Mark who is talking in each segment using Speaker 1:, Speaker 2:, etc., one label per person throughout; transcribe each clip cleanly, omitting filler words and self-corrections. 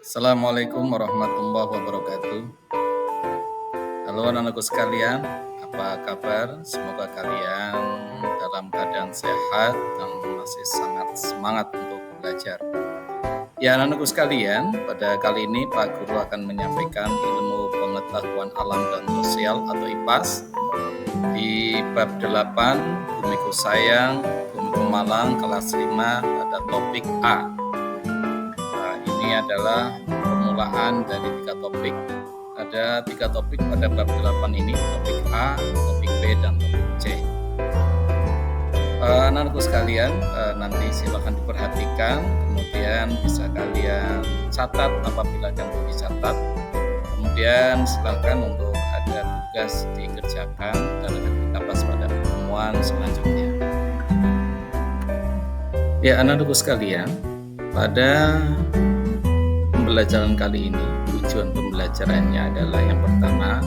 Speaker 1: Assalamualaikum warahmatullahi wabarakatuh. Halo anak-anakku sekalian, apa kabar? Semoga kalian dalam keadaan sehat dan masih sangat semangat untuk belajar. Ya anak-anakku sekalian, pada kali ini Pak Guru akan menyampaikan ilmu pengetahuan alam dan sosial atau IPAS di bab 8, Bumiku Sayang, Bumiku Malang, kelas 5 pada topik A. Ini adalah permulaan dari 3 topik. Ada 3 topik pada bab 8 ini, topik A, topik B, dan topik C. Anak-anakku sekalian, nanti silakan diperhatikan, kemudian bisa kalian catat apabila yang perlu dicatat. Kemudian silakan untuk ada tugas dikerjakan dan akan kita bahas pada pertemuan selanjutnya. Ya anak-anakku sekalian, pada pembelajaran kali ini, tujuan pembelajarannya adalah yang pertama,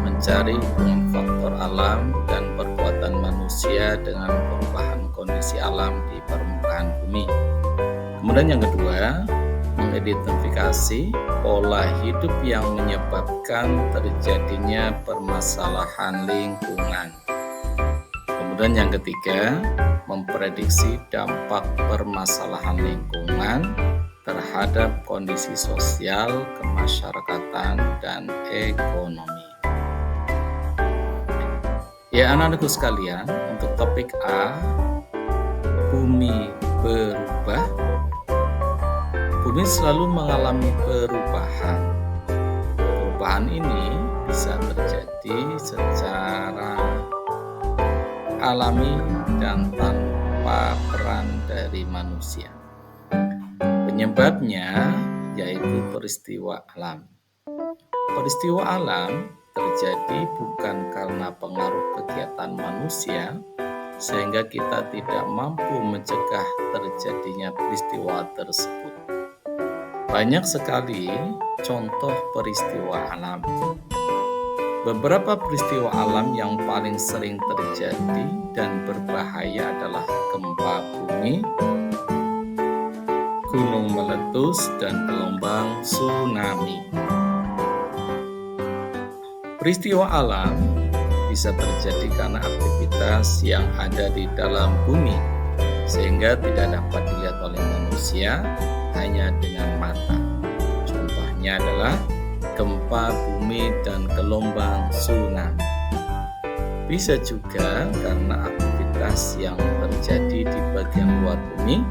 Speaker 1: mencari hubungan faktor alam dan perbuatan manusia dengan perubahan kondisi alam di permukaan bumi. Kemudian yang kedua, mengidentifikasi pola hidup yang menyebabkan terjadinya permasalahan lingkungan. Kemudian yang ketiga, memprediksi dampak permasalahan lingkungan terhadap kondisi sosial, kemasyarakatan, dan ekonomi. Ya anak-anakku sekalian, untuk topik A, bumi berubah. Bumi selalu mengalami perubahan. Perubahan ini bisa terjadi secara alami dan tanpa peran dari manusia. Penyebabnya yaitu peristiwa alam. Peristiwa alam terjadi bukan karena pengaruh kegiatan manusia, sehingga kita tidak mampu mencegah terjadinya peristiwa tersebut. Banyak sekali contoh peristiwa alam. Beberapa peristiwa alam yang paling sering terjadi dan berbahaya adalah gempa bumi, gunung meletus, dan gelombang tsunami. Peristiwa alam bisa terjadi karena aktivitas yang ada di dalam bumi, sehingga tidak dapat dilihat oleh manusia hanya dengan mata. Contohnya adalah gempa bumi dan gelombang tsunami. Bisa juga karena aktivitas yang terjadi di bagian luar bumi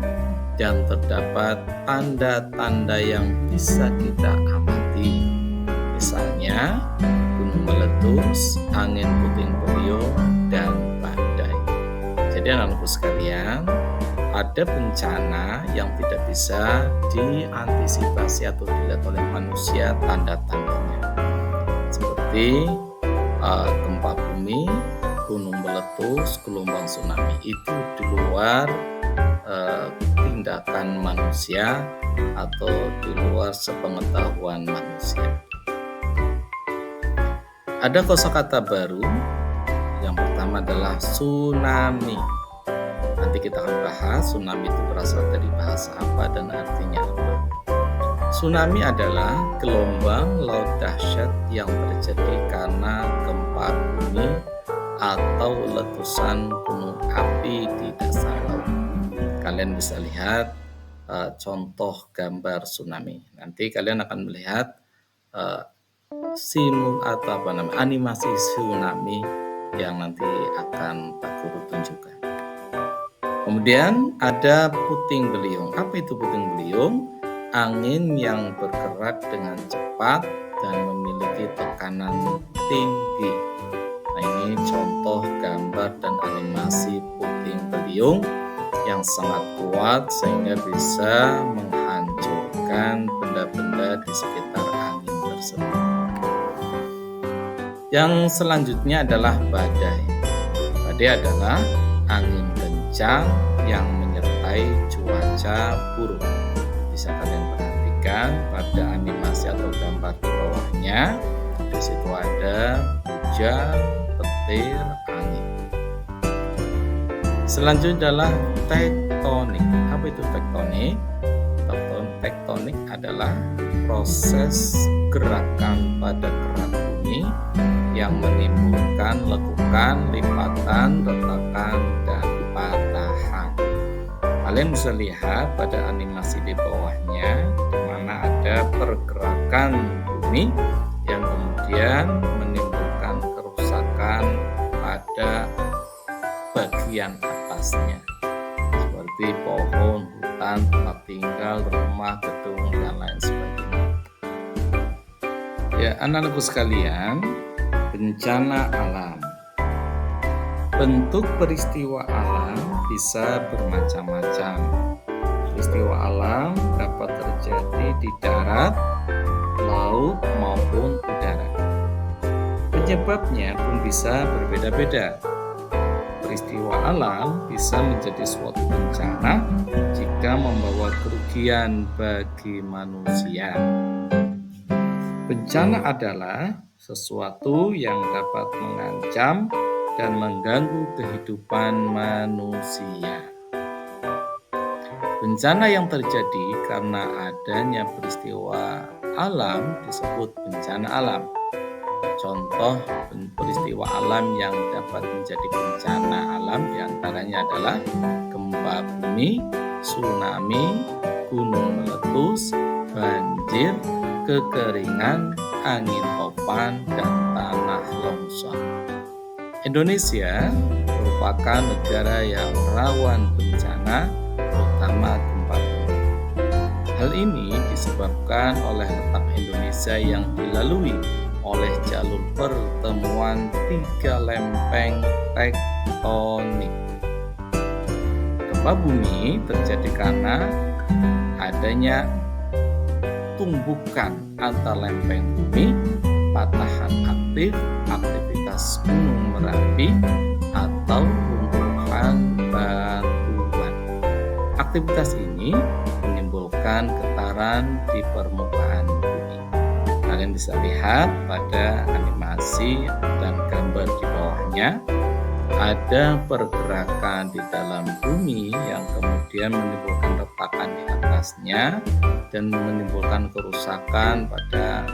Speaker 1: dan terdapat tanda-tanda yang bisa kita amati. Misalnya, gunung meletus, angin puting beliung, dan badai. Jadi anak-anakku sekalian, ada bencana yang tidak bisa diantisipasi atau dilihat oleh manusia tanda-tandanya. Seperti gempa bumi, gunung meletus, gelombang tsunami, itu di luar tindakan manusia atau di luar sepengetahuan manusia. Ada kosakata baru. Yang pertama adalah tsunami. Nanti kita akan bahas tsunami itu berasal dari bahasa apa dan artinya apa. Tsunami adalah gelombang laut dahsyat yang terjadi karena gempa bumi atau letusan gunung api di dasar laut. Kalian bisa lihat contoh gambar tsunami. Nanti kalian akan melihat animasi tsunami yang nanti akan Pak Guru tunjukkan. Kemudian ada puting beliung. Apa itu puting beliung? Angin yang bergerak dengan cepat dan memiliki tekanan tinggi. Nah, ini contoh gambar dan animasi puting beliung yang sangat kuat sehingga bisa menghancurkan benda-benda di sekitar angin tersebut. Yang selanjutnya adalah badai. Badai adalah angin kencang yang menyertai cuaca buruk. Bisa kalian perhatikan pada animasi atau gambar di bawahnya. Di situ ada hujan, petir, angin. Selanjutnya adalah tektonik. Apa itu tektonik? tektonik adalah proses gerakan pada kerak bumi yang menimbulkan lekukan, lipatan, retakan, dan patahan. Kalian bisa lihat pada animasi di bawahnya, di mana ada pergerakan bumi yang kemudian menimbulkan kerusakan pada bagian atasnya, seperti pohon, hutan, tempat tinggal, rumah, gedung, dan lain sebagainya. Ya, anak-anakku sekalian, bencana alam. Bentuk peristiwa alam bisa bermacam-macam. Peristiwa alam dapat terjadi di darat, laut, maupun udara. Penyebabnya pun bisa berbeda-beda. Peristiwa alam bisa menjadi suatu bencana jika membawa kerugian bagi manusia. Bencana adalah sesuatu yang dapat mengancam dan mengganggu kehidupan manusia. Bencana yang terjadi karena adanya peristiwa alam disebut bencana alam. Contoh peristiwa alam yang dapat menjadi bencana alam diantaranya adalah gempa bumi, tsunami, gunung meletus, banjir, kekeringan, angin topan, dan tanah longsor. Indonesia merupakan negara yang rawan bencana, terutama gempa bumi. Hal ini disebabkan oleh letak Indonesia yang dilalui oleh jalur pertemuan 3 lempeng tektonik. Gempa bumi terjadi karena adanya tumbukan antar lempeng bumi, patahan aktif, aktivitas gunung Merapi, atau runtuhan batuan. Aktivitas ini menimbulkan getaran di permukaan bumi. Kalian bisa lihat pada animasi dan gambar di bawahnya, ada pergerakan di dalam bumi yang kemudian menimbulkan retakan di atasnya dan menimbulkan kerusakan pada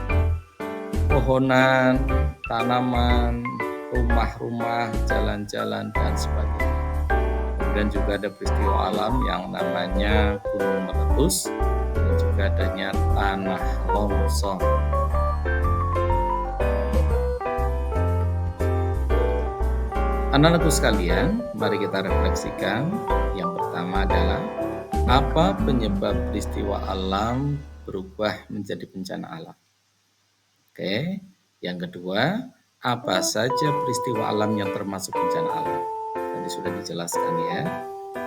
Speaker 1: pohonan, tanaman, rumah-rumah, jalan-jalan, dan sebagainya. Kemudian juga ada peristiwa alam yang namanya gunung meletus dan juga adanya tanah longsor. Anak-anakku sekalian, mari kita refleksikan. Yang pertama adalah apa penyebab peristiwa alam berubah menjadi bencana alam? Oke, yang kedua, apa saja peristiwa alam yang termasuk bencana alam? Tadi sudah dijelaskan ya.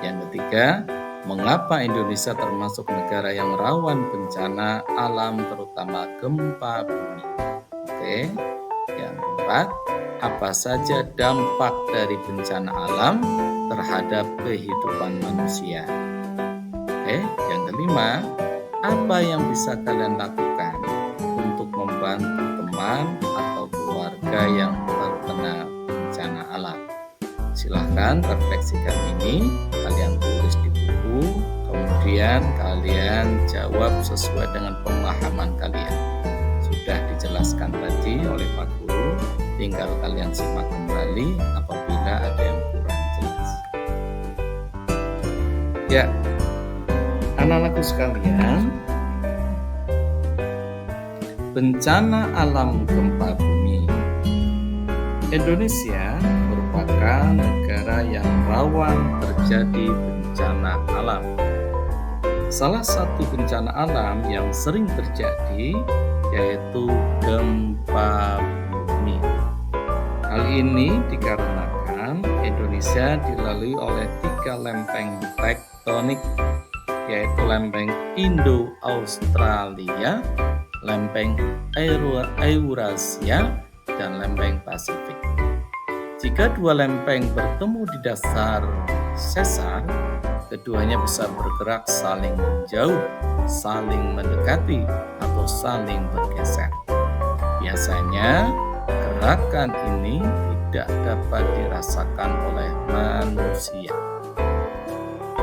Speaker 1: Yang ketiga, mengapa Indonesia termasuk negara yang rawan bencana alam terutama gempa bumi? Oke, yang keempat, apa saja dampak dari bencana alam terhadap kehidupan manusia? Oke, yang kelima, apa yang bisa kalian lakukan untuk membantu teman atau keluarga yang terkena bencana alam? Silahkan refleksikan ini, kalian tulis di buku, kemudian kalian jawab sesuai dengan pemahaman kalian. Sudah dijelaskan tadi oleh Pak Guru, tinggal kalian simak kembali apabila ada yang kurang jelas. Ya, anak-anakku sekalian, bencana alam gempa bumi. Indonesia merupakan negara yang rawan terjadi bencana alam. Salah satu bencana alam yang sering terjadi yaitu gempa bumi. Hal ini dikarenakan Indonesia dilalui oleh 3 lempeng tektonik, yaitu lempeng Indo-Australia, lempeng Eurasia, dan lempeng Pasifik. Jika 2 lempeng bertemu di dasar sesar, keduanya bisa bergerak saling menjauh, saling mendekati, atau saling bergeser. Biasanya, gerakan ini tidak dapat dirasakan oleh manusia.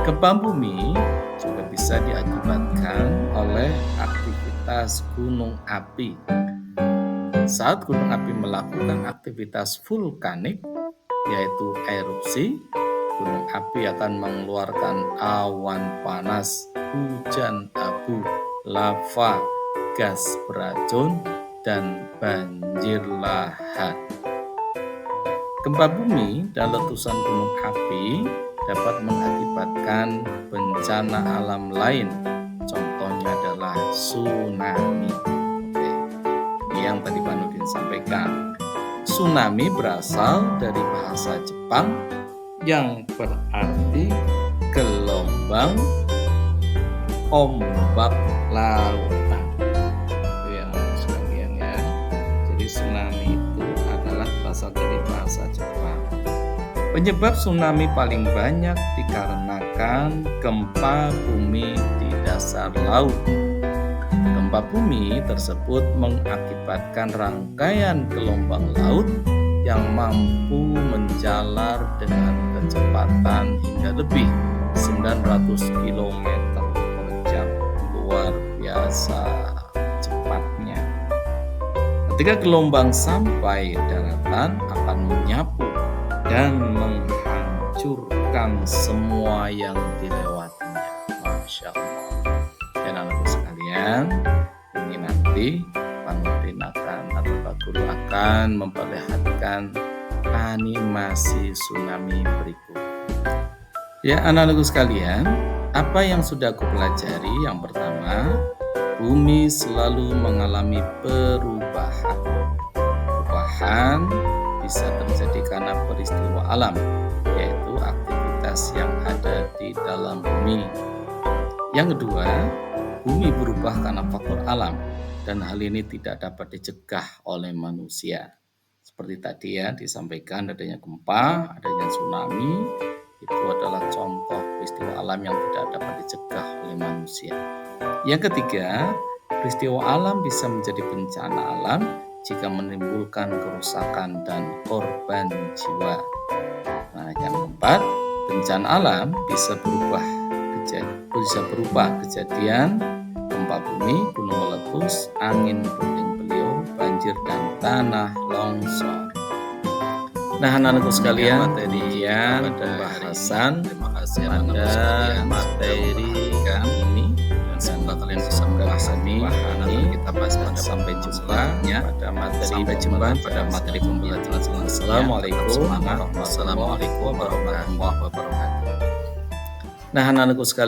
Speaker 1: Gempa bumi juga bisa diakibatkan oleh aktivitas gunung api. Saat gunung api melakukan aktivitas vulkanik, yaitu erupsi, gunung api akan mengeluarkan awan panas, hujan abu, lava, gas beracun, dan banjir lahar. Gempa bumi dan letusan gunung api dapat mengakibatkan bencana alam lain. Contohnya adalah tsunami. Oke, ini yang tadi Pak Nudin sampaikan. Tsunami berasal dari bahasa Jepang yang berarti gelombang ombak lautan. Itu yang sekalian ya. Jadi tsunami itu adalah berasal dari bahasa Jepang. Penyebab tsunami paling banyak dikarenakan gempa bumi di dasar laut. Gempa bumi tersebut mengakibatkan rangkaian gelombang laut yang mampu menjalar dengan kecepatan hingga lebih 900 km per jam. Luar biasa cepatnya. Ketika gelombang sampai daratan akan menyapu dan menghancurkan semua yang dilewatinya. Masya Allah. Dan anak-anak sekalian, ini nanti Pak Nudin atau Pak Guru akan memperlihatkan animasi tsunami berikut. Ya anak-anakku sekalian, apa yang sudah aku pelajari? Yang pertama, bumi selalu mengalami perubahan. Perubahan bisa terjadi karena peristiwa alam, yaitu aktivitas yang ada di dalam bumi. Yang kedua, bumi berubah karena faktor alam, dan hal ini tidak dapat dicegah oleh manusia. Seperti tadi ya disampaikan, adanya gempa, adanya tsunami, itu adalah contoh peristiwa alam yang tidak dapat dicegah oleh manusia. Yang ketiga, peristiwa alam bisa menjadi bencana alam jika menimbulkan kerusakan dan korban jiwa. Nah, yang keempat, bencana alam bisa berupa kejadian gempa bumi, gunung meletus, angin puting beliung, banjir, dan tanah longsor. Nah, anak-anakku sekalian, materi pembahasan pada materi ini, dan semoga kalian bisa memahami ini. Kita bahas pada sampai jumpa pada materi pembelajaran selanjutnya. Assalamualaikum warahmatullahi wabarakatuh. Nah, anak-anakku sekalian,